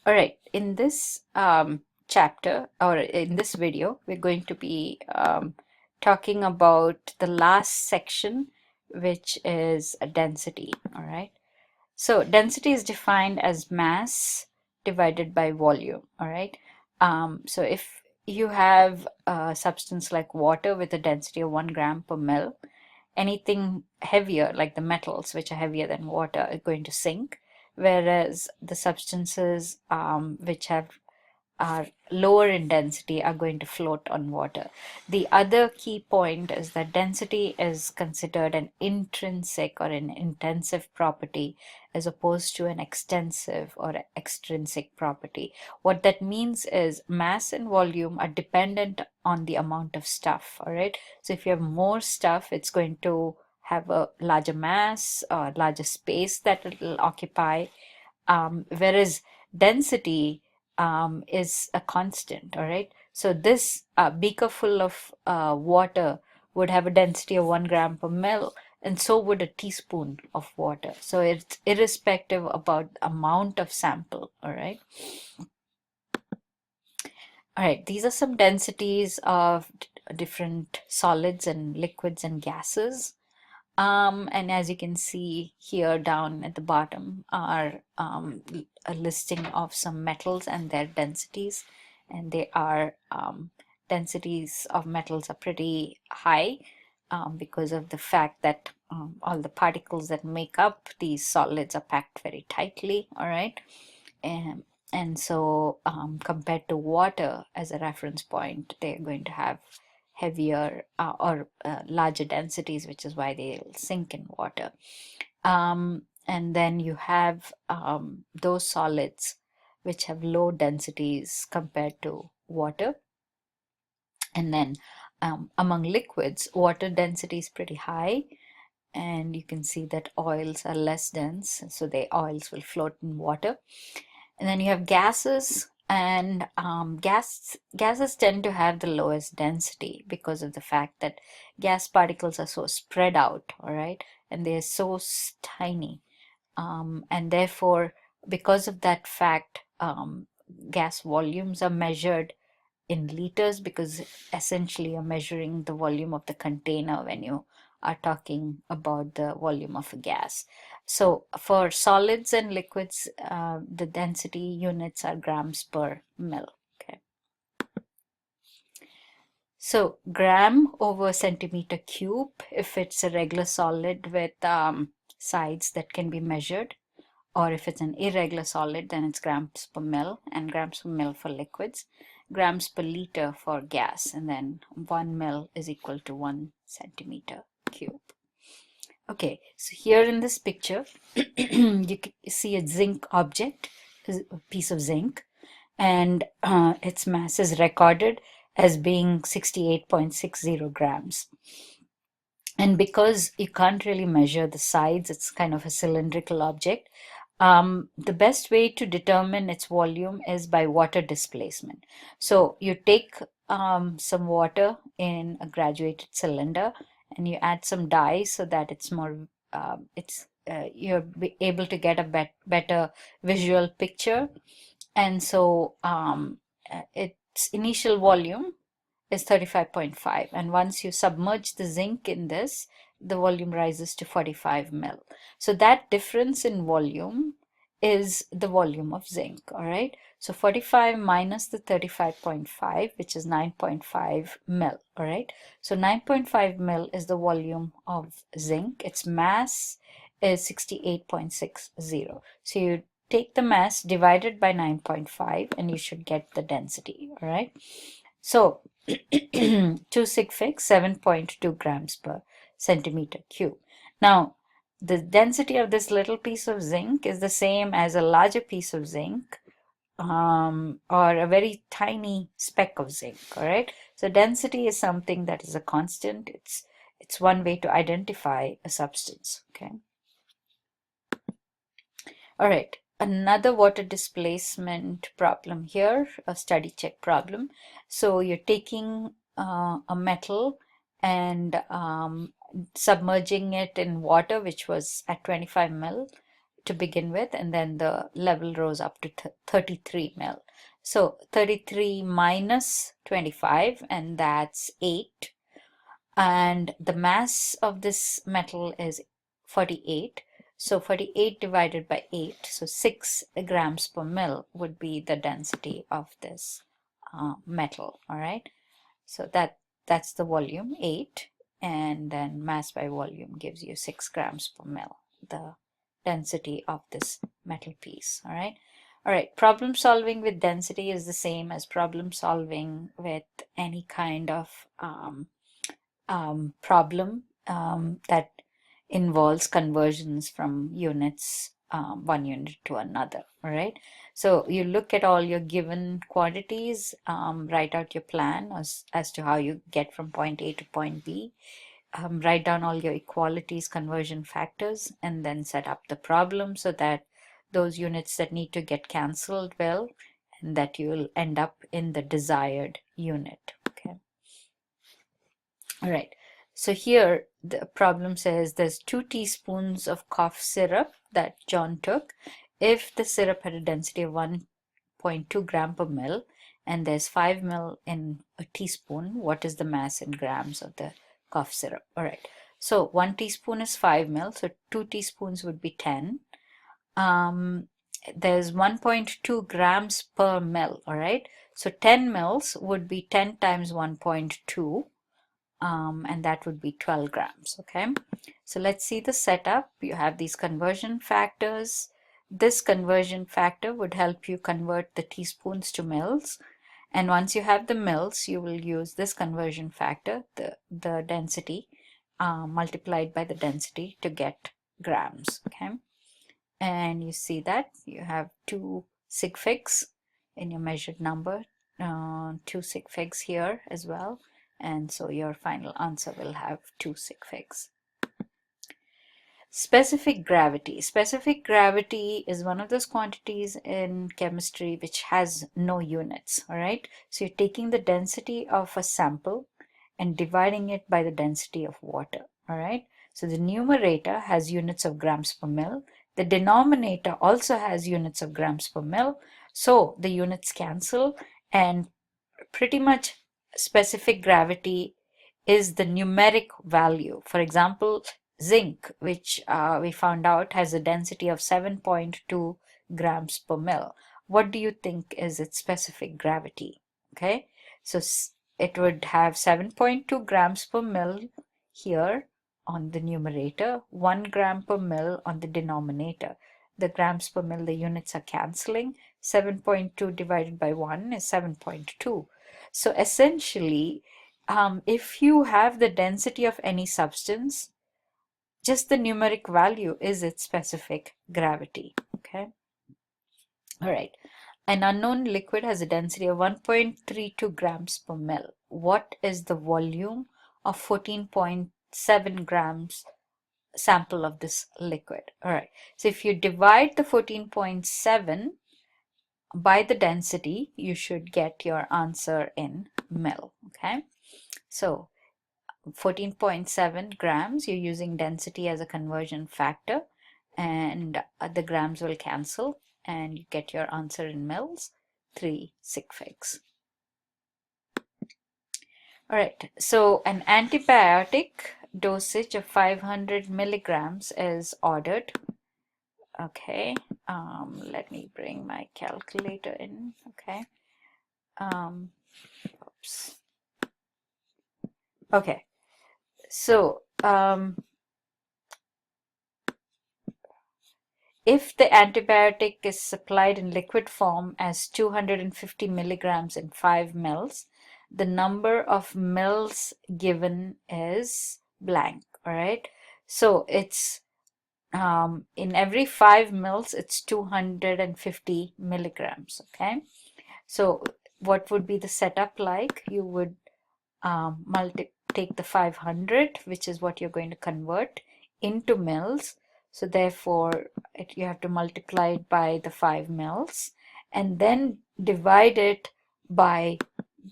All right, in this chapter or in this video, we're going to be talking about the last section, which is density. All right, so density is defined as mass divided by volume. All right, so if you have a substance like water with a density of 1 gram per mil, anything heavier, like the metals, which are heavier than water, are going to sink, whereas the substances which are lower in density are going to float on water. The other key point is that density is considered an intrinsic or an intensive property as opposed to an extensive or extrinsic property. What that means is mass and volume are dependent on the amount of stuff, all right? So if you have more stuff, it's going to have a larger mass or larger space that it will occupy, whereas density is a constant, all right? So this beaker full of water would have a density of 1 gram per mil, and so would a teaspoon of water. So it's irrespective about the amount of sample, all right? All right, these are some densities of different solids and liquids and gases. And as you can see here down at the bottom are a listing of some metals and their densities. And they are densities of metals are pretty high because of the fact that all the particles that make up these solids are packed very tightly, all right? And, and so compared to water as a reference point, they're going to have heavier or larger densities, which is why they'll sink in water. And then you have those solids which have low densities compared to water. And then among liquids, water density is pretty high. And you can see that oils are less dense, so the oils will float in water. And then you have gases, and gases tend to have the lowest density because of the fact that gas particles are so spread out, all right, and they're so tiny, and therefore, because of that fact, gas volumes are measured in liters, because essentially you're measuring the volume of the container when you are talking about the volume of a gas. So for solids and liquids, the density units are grams per mil. Okay. So gram over centimeter cube if it's a regular solid with sides that can be measured, or if it's an irregular solid, then it's grams per mil, and grams per mil for liquids, grams per liter for gas, and then 1 mil is equal to 1 centimeter cube. Okay, so here in this picture, you can see a zinc object, a piece of zinc, and its mass is recorded as being 68.60 grams. And because you can't really measure the sides, it's kind of a cylindrical object. The best way to determine its volume is by water displacement. So you take some water in a graduated cylinder and you add some dye so that it's more, you're able to get a better visual picture. And so its initial volume is 35.5, and once you submerge the zinc in this, the volume rises to 45 mil. So that difference in volume is the volume of zinc, all right? So 45 minus the 35.5, which is 9.5 mil, all right? So 9.5 mil is the volume of zinc. Its mass is 68.60. So you take the mass divided by 9.5 and you should get the density, all right? So 2 sig fix 7.2 grams per centimeter cube. Now, the density of this little piece of zinc is the same as a larger piece of zinc, or a very tiny speck of zinc, all right? So density is something that is a constant. It's one way to identify a substance, okay? All right, another water displacement problem here, a study check problem. So you're taking a metal and submerging it in water, which was at 25 mil. to begin with, and then the level rose up to 33 mil. So 33 minus 25, and that's 8. And the mass of this metal is 48. So 48 divided by 8, so 6 grams per mil would be the density of this metal. All right. So that's the volume, 8, and then mass by volume gives you 6 grams per mil, the density of this metal piece. All right. All right. Problem solving with density is the same as problem solving with any kind of problem that involves conversions from units, one unit to another. All right. So you look at all your given quantities, write out your plan as to how you get from point A to point B, write down all your equalities, conversion factors, and then set up the problem so that those units that need to get cancelled will, and that you will end up in the desired unit. Okay. All right. So here the problem says there's 2 teaspoons of cough syrup that John took. If the syrup had a density of 1.2 gram per mil and there's 5 mil in a teaspoon, what is the mass in grams of the cough syrup? All right. So 1 teaspoon is 5 mil. So 2 teaspoons would be 10. There's 1.2 grams per mil. All right. So 10 mils would be 10 times 1.2. And that would be 12 grams. Okay, so let's see the setup. You have these conversion factors. This conversion factor would help you convert the teaspoons to mils, and once you have the mils, you will use this conversion factor, the density multiplied by the density, to get grams. Okay, and you see that you have 2 sig figs in your measured number, 2 sig figs here as well. And so your final answer will have 2 sig figs. Specific gravity. Specific gravity is one of those quantities in chemistry which has no units. All right. So you're taking the density of a sample and dividing it by the density of water. All right. So the numerator has units of grams per mil. The denominator also has units of grams per mil. So the units cancel, and pretty much specific gravity is the numeric value. For example, zinc, which we found out has a density of 7.2 grams per mil. What do you think is its specific gravity? Okay, so it would have 7.2 grams per mil here on the numerator, 1 gram per mil on the denominator. The grams per mil, the units are cancelling. 7.2 divided by 1 is 7.2. So essentially, if you have the density of any substance, just the numeric value is its specific gravity. Okay. All right. An unknown liquid has a density of 1.32 grams per mil. What is the volume of 14.7 grams sample of this liquid? All right. So if you divide the 14.7 by the density, you should get your answer in mil. Okay, so 14.7 grams, you're using density as a conversion factor, and the grams will cancel, and you get your answer in mils, 3 sig figs. All right, so an antibiotic dosage of 500 milligrams is ordered. Okay, let me bring my calculator in. Okay, oops. Okay, so if the antibiotic is supplied in liquid form as 250 milligrams in 5 mils, the number of mils given is blank. All right, so it's in every 5 mils, it's 250 milligrams. Okay, so what would be the setup like? You would take the 500, which is what you're going to convert, into mils. So therefore, you have to multiply it by the 5 mils and then divide it by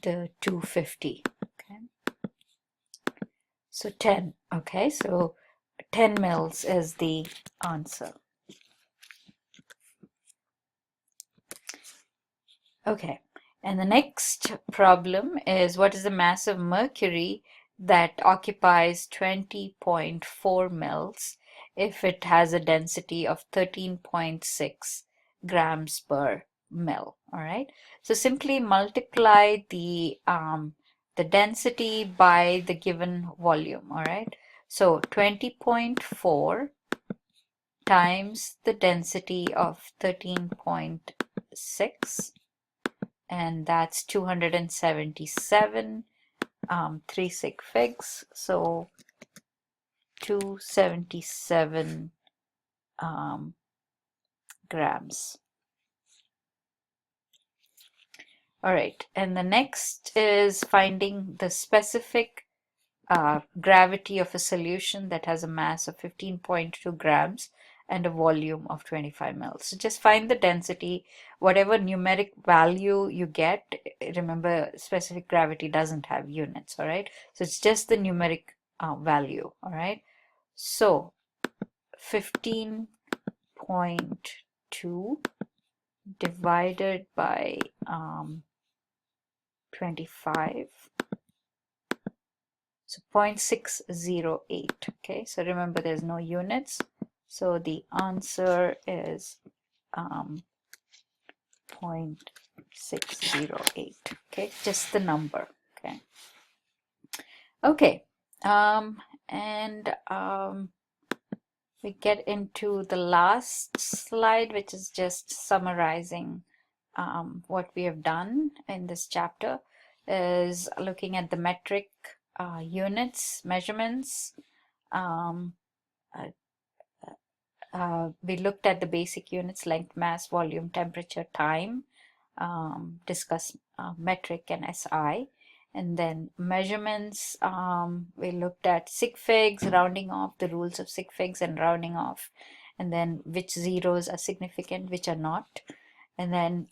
the 250. Okay, so 10. Okay, so 10 mils is the answer. Okay, and the next problem is what is the mass of mercury that occupies 20.4 mils if it has a density of 13.6 grams per mil. All right, so simply multiply the density by the given volume. All right, so 20.4 times the density of 13.6, and that's 277 3 sig figs, so 277 grams. All right, and the next is finding the specific gravity of a solution that has a mass of 15.2 grams and a volume of 25 mils. So just find the density, whatever numeric value you get. Remember, specific gravity doesn't have units, all right? So it's just the numeric value, all right? So 15.2 divided by 25. So 0.608. Okay, so remember there's no units. So the answer is 0.608. Okay, just the number. Okay. Okay. And we get into the last slide, which is just summarizing what we have done in this chapter, is looking at the metric units, measurements. We looked at the basic units: length, mass, volume, temperature, time, discuss metric and SI. And then measurements, we looked at sig figs, rounding off, the rules of sig figs and rounding off, and then which zeros are significant, which are not. And then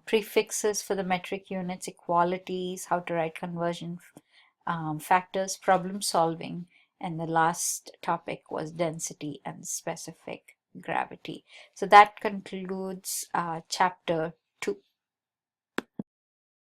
prefixes for the metric units, equalities, how to write conversion factors, problem solving, and the last topic was density and specific gravity. So that concludes chapter 2.